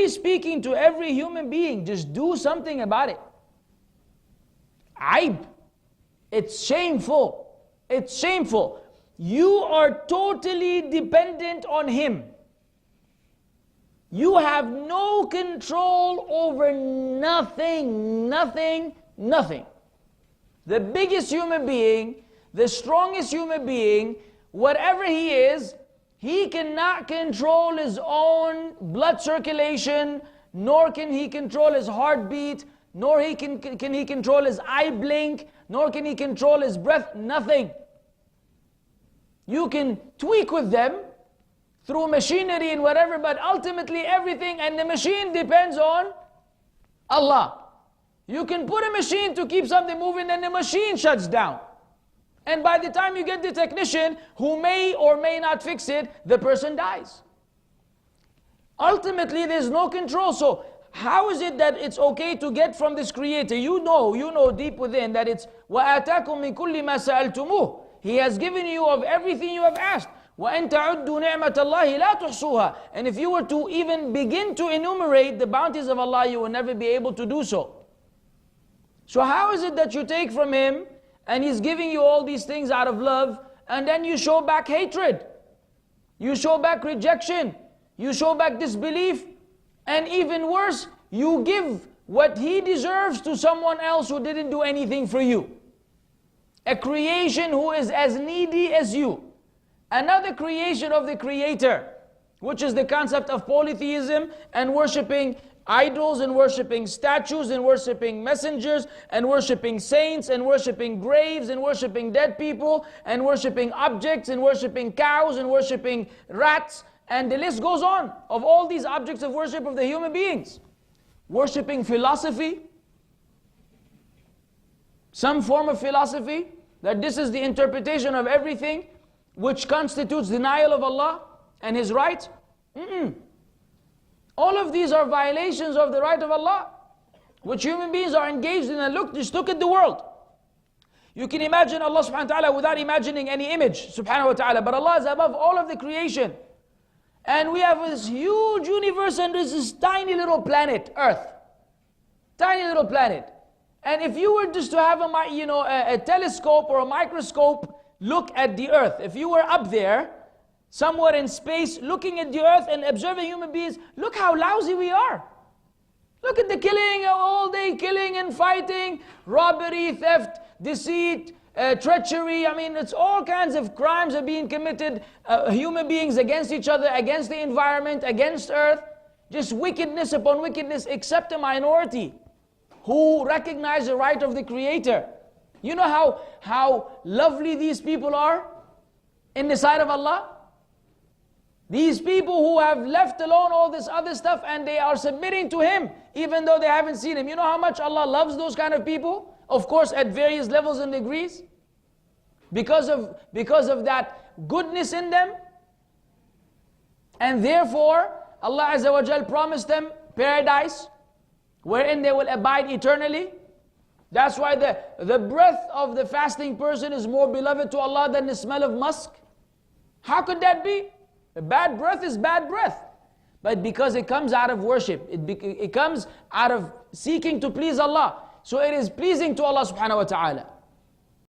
speaking to every human being, just do something about it. Aib. It's shameful. It's shameful. You are totally dependent on him. You have no control over nothing, nothing, nothing. The biggest human being, the strongest human being, whatever he is, he cannot control his own blood circulation, nor can he control his heartbeat, nor can he control his eye blink, nor can he control his breath, nothing. You can tweak with them through machinery and whatever, but ultimately everything, and the machine depends on Allah. You can put a machine to keep something moving and the machine shuts down. And by the time you get the technician who may or may not fix it, the person dies. Ultimately there's no control. So how is it that it's okay to get from this Creator? You know deep within that it's وَآتَاكُم مِّن كُلِّ مَا سَأَلْتُمُوهُ. He has given you of everything you have asked. وَأَن تَعُدُّوا نِعْمَةَ اللَّهِ لَا تُحْصُوهَا. And if you were to even begin to enumerate the bounties of Allah, you will never be able to do so. So how is it that you take from Him and He's giving you all these things out of love, and then you show back hatred, you show back rejection, you show back disbelief, and even worse, you give what He deserves to someone else who didn't do anything for you? A creation who is as needy as you. Another creation of the Creator, which is the concept of polytheism and worshipping idols and worshipping statues and worshipping messengers and worshipping saints and worshipping graves and worshipping dead people and worshipping objects and worshipping cows and worshipping rats, and the list goes on of all these objects of worship of the human beings. Worshipping philosophy, some form of philosophy, that this is the interpretation of everything, which constitutes denial of Allah and His right. All of these are violations of the right of Allah, which human beings are engaged in. And just look at the world. You can imagine Allah subhanahu wa ta'ala without imagining any image, subhanahu wa ta'ala. But Allah is above all of the creation. And we have this huge universe, and there's this tiny little planet, Earth. Tiny little planet. And if you were just to have a telescope or a microscope look at the Earth, if you were up there, somewhere in space, looking at the Earth and observing human beings, look how lousy we are. Look at the killing, all day killing and fighting, robbery, theft, deceit, treachery. I mean, it's all kinds of crimes are being committed, human beings against each other, against the environment, against Earth. Just wickedness upon wickedness, except a minority who recognize the right of the Creator. You know how lovely these people are in the sight of Allah? These people who have left alone all this other stuff and they are submitting to Him even though they haven't seen Him. You know how much Allah loves those kind of people? Of course, at various levels and degrees. Because of that goodness in them. And therefore, Allah Azza wa Jal promised them paradise, wherein they will abide eternally. That's why the breath of the fasting person is more beloved to Allah than the smell of musk. How could that be? A bad breath is bad breath. But because it comes out of worship, it comes out of seeking to please Allah. So it is pleasing to Allah subhanahu wa ta'ala.